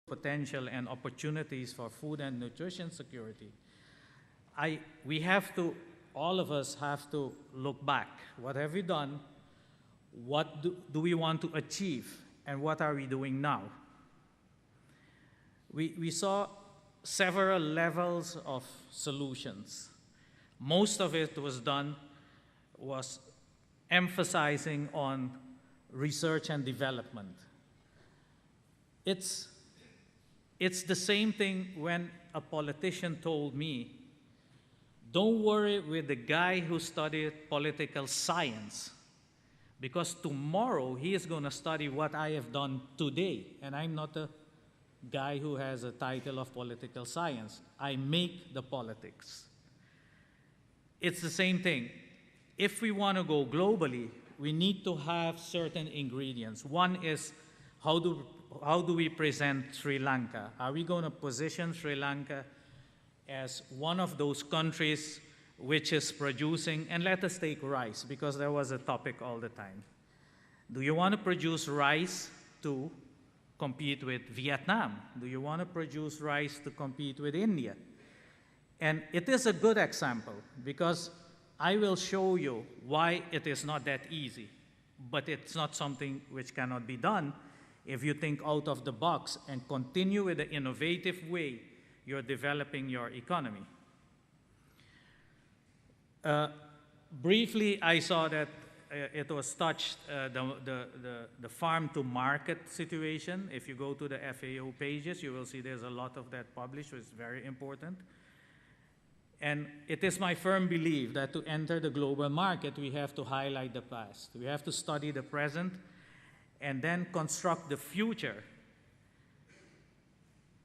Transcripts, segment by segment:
potential and opportunities for food and nutrition security, we have to, all of us have to look back. What have we done? What do we want to achieve? And what are we doing now? We saw several levels of solutions. Most of it was emphasizing on research and development. It's the same thing when a politician told me, don't worry with the guy who studied political science, because tomorrow he is going to study what I have done today, and I'm not a guy who has a title of political science. I make the politics. It's the same thing. If we want to go globally, we need to have certain ingredients. One is, how do we present Sri Lanka? Are we going to position Sri Lanka as one of those countries which is producing, and let us take rice, because there was a topic all the time. Do you want to produce rice to compete with Vietnam? Do you want to produce rice to compete with India? And it is a good example, because I will show you why it is not that easy, but it's not something which cannot be done if you think out of the box and continue with the innovative way you're developing your economy. Briefly, I saw that it was touched, the farm-to-market situation. If you go to the FAO pages, you will see there's a lot of that published, which is very important. And it is my firm belief that to enter the global market, we have to highlight the past. We have to study the present and then construct the future.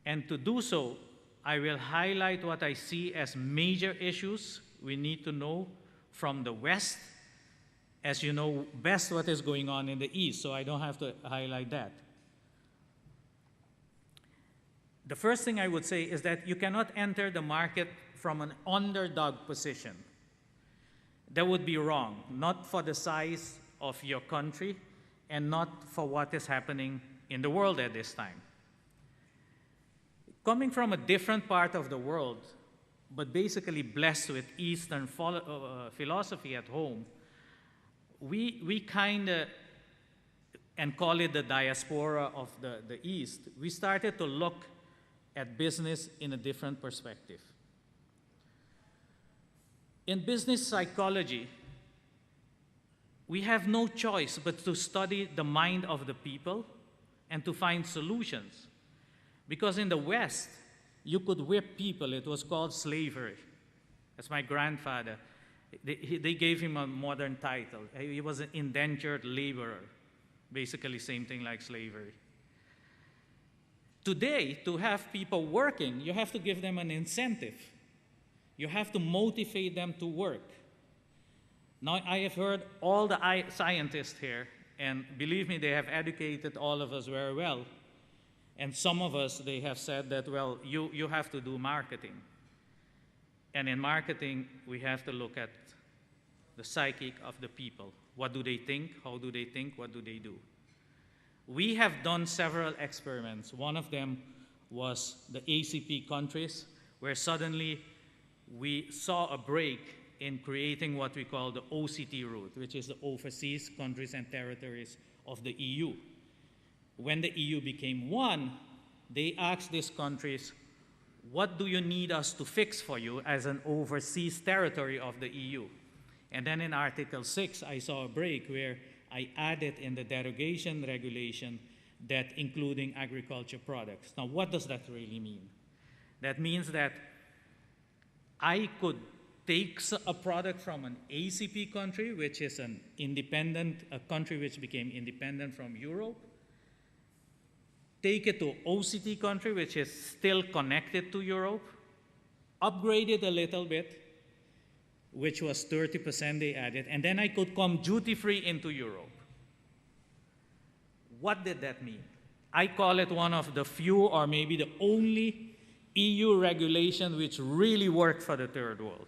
And to do so, I will highlight what I see as major issues we need to know from the West. As you know best what is going on in the East, so I don't have to highlight that. The first thing I would say is that you cannot enter the market from an underdog position. That would be wrong, not for the size of your country and not for what is happening in the world at this time. Coming from a different part of the world, but basically blessed with Eastern philosophy at home, we kind of, and call it the diaspora of the East, we started to look at business in a different perspective. In business psychology, we have no choice but to study the mind of the people and to find solutions. Because in the West, you could whip people. It was called slavery. That's my grandfather. They gave him a modern title. He was an indentured laborer, basically same thing like slavery. Today, to have people working, you have to give them an incentive. You have to motivate them to work. Now, I have heard all the scientists here, and believe me, they have educated all of us very well. And some of us, they have said that, well, you have to do marketing. And in marketing, we have to look at the psychic of the people. What do they think? How do they think? What do they do? We have done several experiments. One of them was the ACP countries, where suddenly we saw a break in creating what we call the OCT route, which is the Overseas Countries and Territories of the EU. When the EU became one, they asked these countries, what do you need us to fix for you as an overseas territory of the EU? And then in Article 6, I saw a break where I added in the derogation regulation that including agriculture products. Now, what does that really mean? That means that I could take a product from an ACP country, which is a country which became independent from Europe, take it to OCT country, which is still connected to Europe, upgrade it a little bit, which was 30% they added, and then I could come duty-free into Europe. What did that mean? I call it one of the few, or maybe the only EU regulation which really worked for the third world.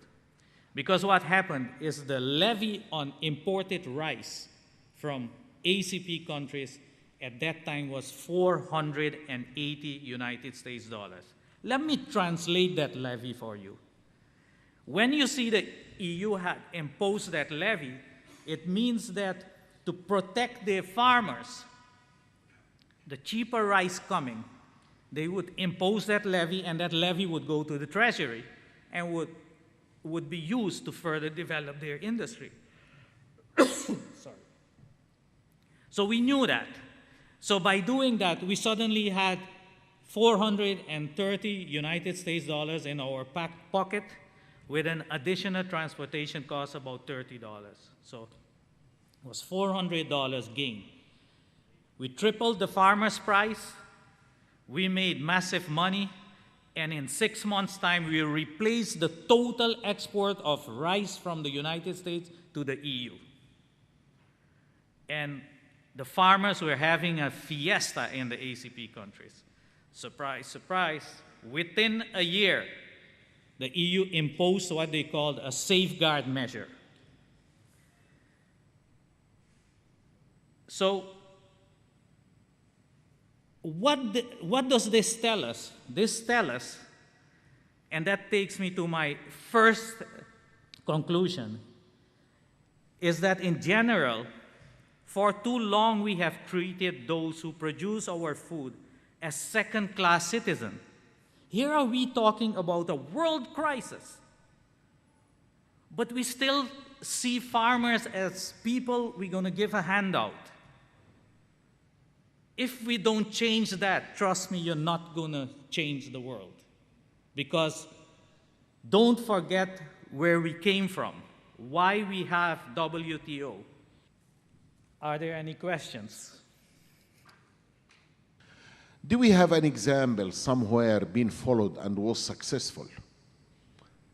Because what happened is the levy on imported rice from ACP countries at that time was 480 United States dollars. Let me translate that levy for you. When you see the EU had imposed that levy, it means that to protect their farmers, the cheaper rice coming, they would impose that levy, and that levy would go to the treasury and would be used to further develop their industry. Sorry. So we knew that. So by doing that, we suddenly had 430 United States dollars in our pocket with an additional transportation cost about $30. So it was $400 gain. We tripled the farmer's price. We made massive money. And in 6 months' time, we replaced the total export of rice from the United States to the EU. And the farmers were having a fiesta in the ACP countries. Surprise, surprise. Within a year, the EU imposed what they called a safeguard measure. So, what does this tell us? This tells us, and that takes me to my first conclusion, is that in general, for too long we have treated those who produce our food as second-class citizens. Here are we talking about a world crisis, but we still see farmers as people we're going to give a handout. If we don't change that, trust me, you're not going to change the world. Because don't forget where we came from, why we have WTO. Are there any questions? Do we have an example somewhere being followed and was successful,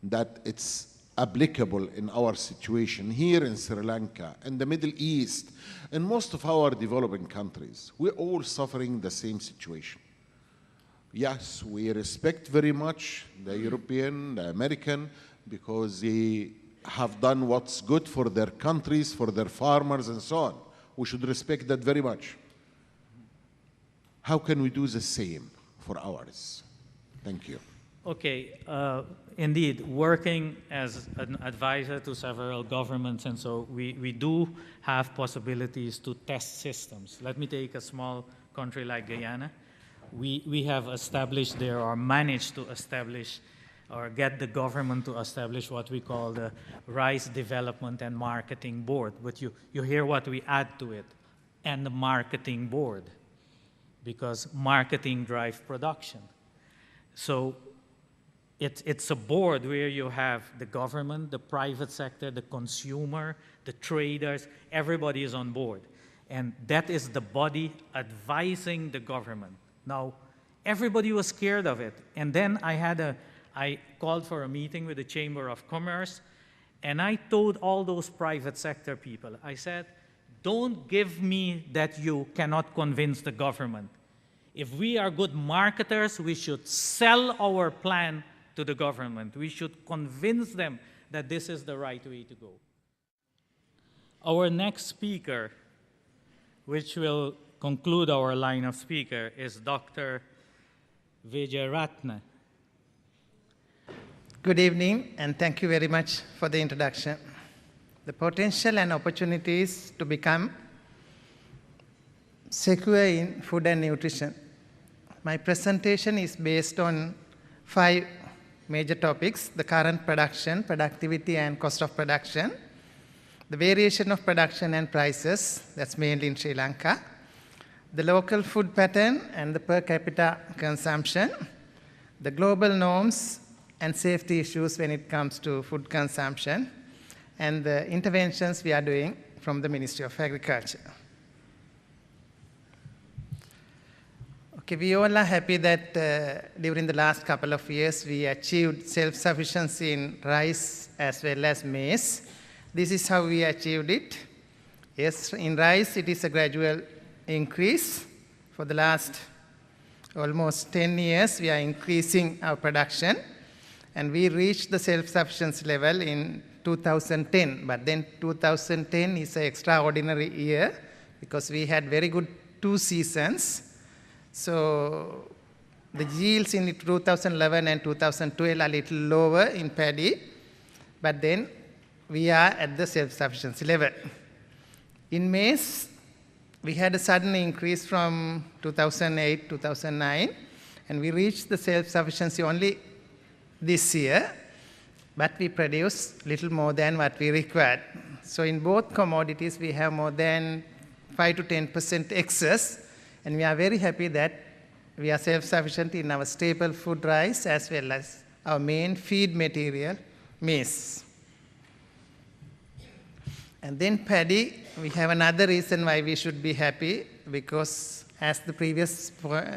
that it's applicable in our situation here in Sri Lanka, in the Middle East, in most of our developing countries? We're all suffering the same situation. Yes, we respect very much the European, the American, because they have done what's good for their countries, for their farmers, and so on. We should respect that very much. How can we do the same for ours? Thank you. Okay, indeed, working as an advisor to several governments, and so we do have possibilities to test systems. Let me take a small country like Guyana. We have established there, or managed to establish, or get the government to establish what we call the Rice Development and Marketing Board. But you hear what we add to it, and the Marketing Board, because marketing drives production. So it's a board where you have the government, the private sector, the consumer, the traders, everybody is on board. And that is the body advising the government. Now, everybody was scared of it. And then I called for a meeting with the Chamber of Commerce, and I told all those private sector people, I said, don't give me that you cannot convince the government. If we are good marketers, we should sell our plan to the government. We should convince them that this is the right way to go. Our next speaker, which will conclude our line of speaker, is Dr. Wijeyaratne. Good evening, and thank you very much for the introduction. The potential and opportunities to become secure in food and nutrition. My presentation is based on 5 major topics: the current production, productivity and cost of production, the variation of production and prices, that's mainly in Sri Lanka, the local food pattern and the per capita consumption, the global norms and safety issues when it comes to food consumption, and the interventions we are doing from the Ministry of Agriculture. Okay, we all are happy that during the last couple of years we achieved self-sufficiency in rice as well as maize. This is how we achieved it. Yes, in rice it is a gradual increase. For the last almost 10 years we are increasing our production, and we reached the self-sufficiency level in 2010. But then 2010 is an extraordinary year because we had very good 2 seasons. So the yields in 2011 and 2012 are a little lower in paddy, but then we are at the self-sufficiency level. In maize, we had a sudden increase from 2008, 2009, and we reached the self-sufficiency only this year, but we produce little more than what we required. So in both commodities, we have more than 5 to 10% excess, and we are very happy that we are self-sufficient in our staple food rice as well as our main feed material, maize. And then paddy, we have another reason why we should be happy, because as the previous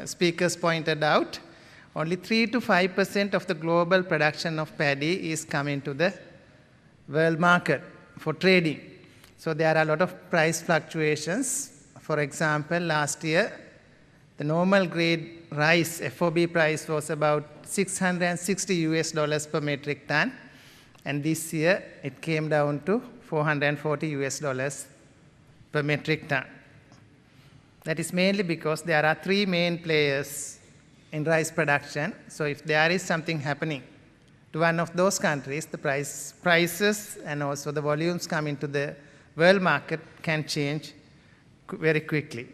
speakers pointed out, only 3 to 5% of the global production of paddy is coming to the world market for trading. So there are a lot of price fluctuations. For example, last year, the normal grade rice FOB price was about $660 per metric ton, and this year it came down to $440 per metric ton. That is mainly because there are 3 main players in rice production. So if there is something happening to one of those countries, the prices and also the volumes coming to the world market can change very quickly.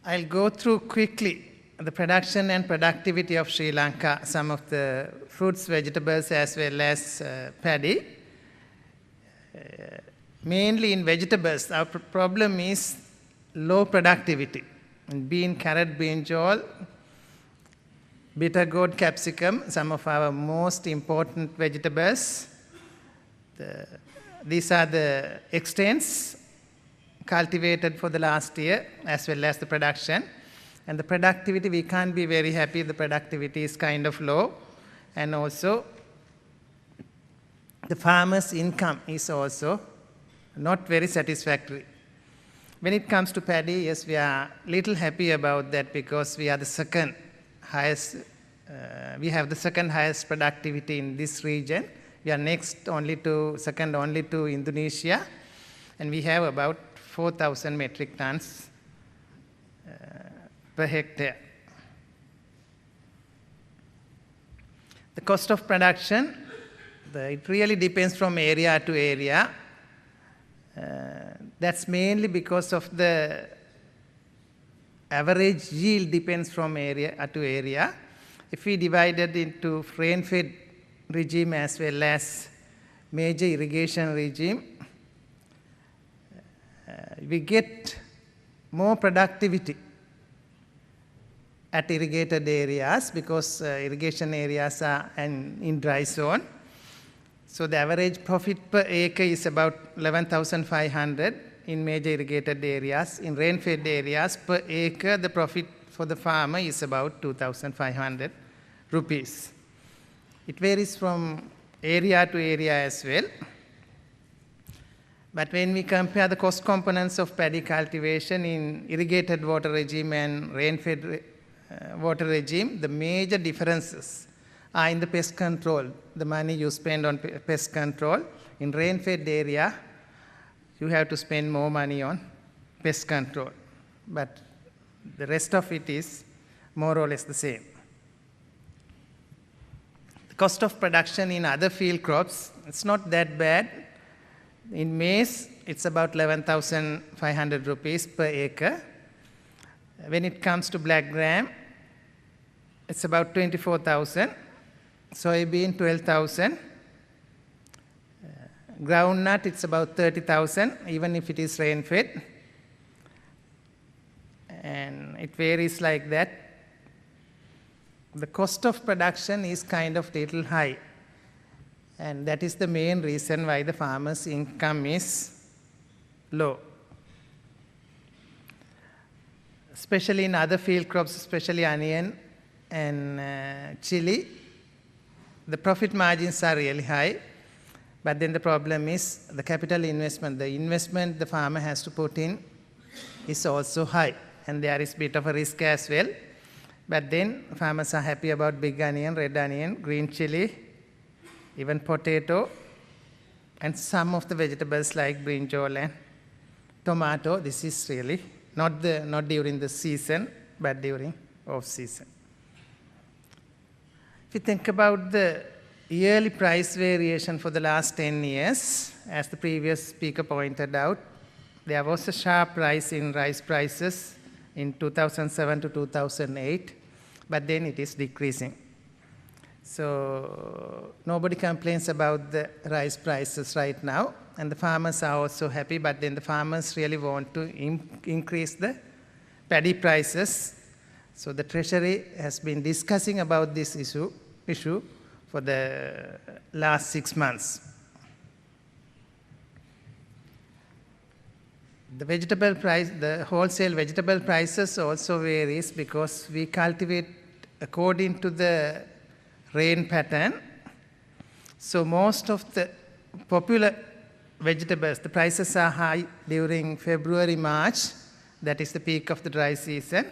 I'll go through quickly the production and productivity of Sri Lanka, some of the fruits, vegetables, as well as paddy. Mainly in vegetables, our problem is low productivity. In bean, carrot, brinjal, bitter gourd, capsicum, some of our most important vegetables. These are the extents cultivated for the last year, as well as the production. And the productivity, we can't be very happy. The productivity is kind of low. And also, the farmer's income is also not very satisfactory. When it comes to paddy, yes, we are a little happy about that because we are the second highest, we have the second highest productivity in this region. We are second only to Indonesia, and we have about 4,000 metric tons per hectare. The cost of production, it really depends from area to area. That's mainly because of the average yield depends from area to area. If we divide it into rain-fed regime as well as major irrigation regime, we get more productivity at irrigated areas because irrigation areas are in dry zone. So the average profit per acre is about 11,500 in major irrigated areas. In rain-fed areas, per acre, the profit for the farmer is about 2,500 rupees. It varies from area to area as well. But when we compare the cost components of paddy cultivation in irrigated water regime and rain-fed water regime, the major differences are in the pest control, the money you spend on pest control. In rain-fed area, you have to spend more money on pest control. But the rest of it is more or less the same. The cost of production in other field crops, it's not that bad. In maize, it's about 11,500 rupees per acre. When it comes to black gram, it's about 24,000. Soybean, 12,000. Groundnut, it's about 30,000, even if it is rain-fed. And it varies like that. The cost of production is kind of little high. And that is the main reason why the farmer's income is low. Especially in other field crops, especially onion and chili, the profit margins are really high. But then the problem is the capital investment. The investment the farmer has to put in is also high. And there is a bit of a risk as well. But then farmers are happy about big onion, red onion, green chili, even potato, and some of the vegetables like brinjal and tomato. This is really not during the season, but during off season. If you think about the yearly price variation for the last 10 years, as the previous speaker pointed out, there was a sharp rise in rice prices in 2007 to 2008, but then it is decreasing. So nobody complains about the rice prices right now, and the farmers are also happy, but then the farmers really want to increase the paddy prices. So the Treasury has been discussing about this issue for the last 6 months. The vegetable price, the wholesale vegetable prices also varies because we cultivate according to the rain pattern. So most of the popular vegetables, the prices are high during February, March. That is the peak of the dry season.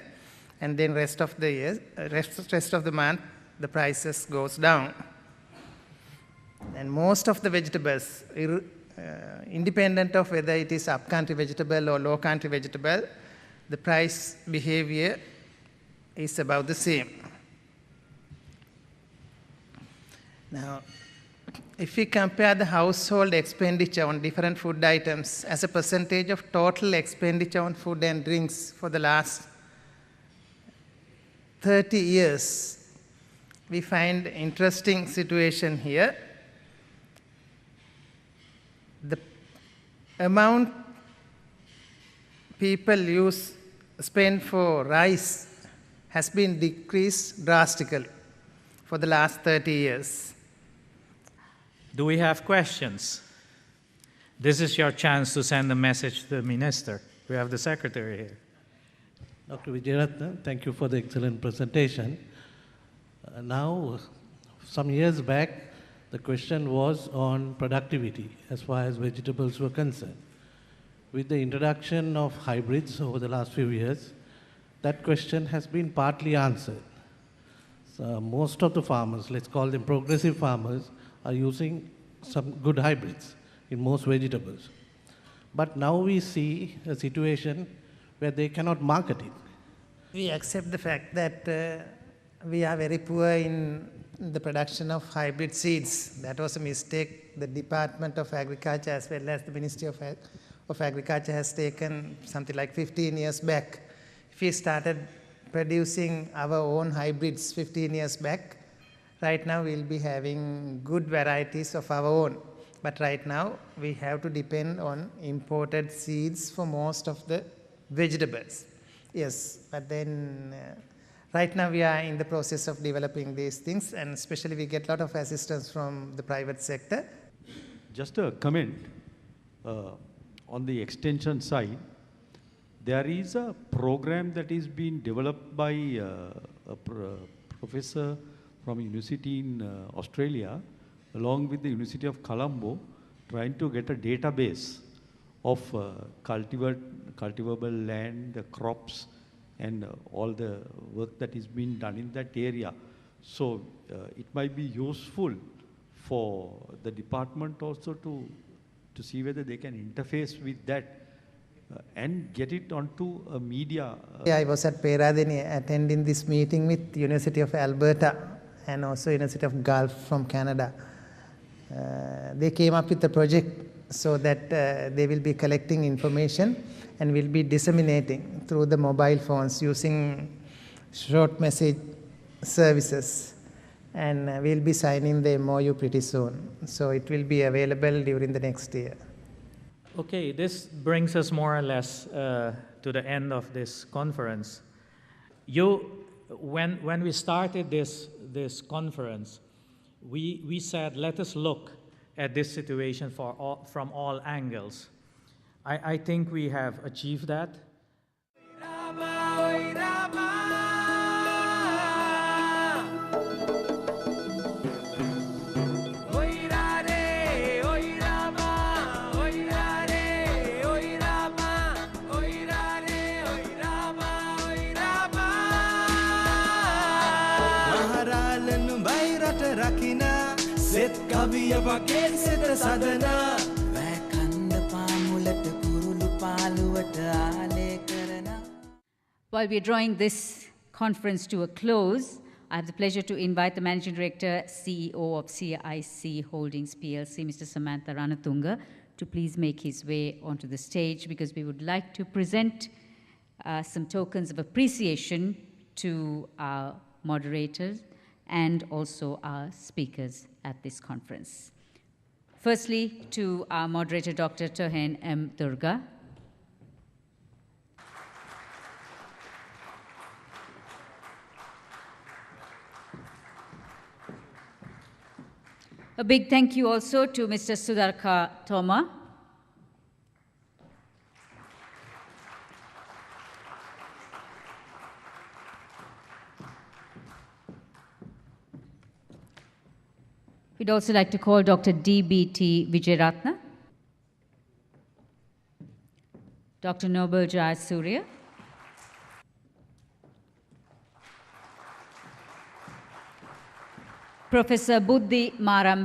And then rest of the year, rest of the month, the prices goes down. And most of the vegetables, independent of whether it is upcountry vegetable or low country vegetable, the price behavior is about the same. Now, if we compare the household expenditure on different food items as a percentage of total expenditure on food and drinks for the last 30 years, we find an interesting situation here. The amount people spend for rice has been decreased drastically for the last 30 years. Do we have questions? This is your chance to send a message to the minister. We have the secretary here. Dr. Wijeyaratne, thank you for the excellent presentation. Now, some years back, the question was on productivity as far as vegetables were concerned. With the introduction of hybrids over the last few years, that question has been partly answered. So most of the farmers, let's call them progressive farmers, are using some good hybrids in most vegetables. But now we see a situation where they cannot market it. We accept the fact that we are very poor in the production of hybrid seeds. That was a mistake the Department of Agriculture as well as the Ministry of Agriculture has taken something like 15 years back. If we started producing our own hybrids 15 years back, right now we'll be having good varieties of our own. But right now we have to depend on imported seeds for most of the vegetables. Yes, but then right now we are in the process of developing these things, and especially we get a lot of assistance from the private sector. Just a comment on the extension side. There is a program that is being developed by a professor from a university in Australia, along with the University of Colombo, trying to get a database of cultivable land, the crops, and all the work that is being done in that area. So it might be useful for the department also to see whether they can interface with that and get it onto a media. I was at Peradeniya attending this meeting with University of Alberta and also University of Gulf from Canada. They came up with a project so that they will be collecting information and will be disseminating through the mobile phones using short message services. And we'll be signing the MOU pretty soon. So it will be available during the next year. Okay, this brings us more or less to the end of this conference. When we started this conference, we said, let us look at this situation from all angles. I think we have achieved that. සෙත් කවිය වගේ සෙත සදනා වැ කන්ද පාමුලට කුරුළු පාලු While we are drawing this conference to a close, I have the pleasure to invite the Managing Director, CEO of CIC Holdings PLC, Mr. Samantha Ranatunga, to please make his way onto the stage, because we would like to present some tokens of appreciation to our moderators and also our speakers at this conference. Firstly, to our moderator, Dr. Tohen M. Durga. A big thank you also to Mr. Sudarka Thoma. We'd also like to call Dr. D.B.T. Vijayaratna, Dr. Nobel Jayasuriya, Professor Buddhi Maram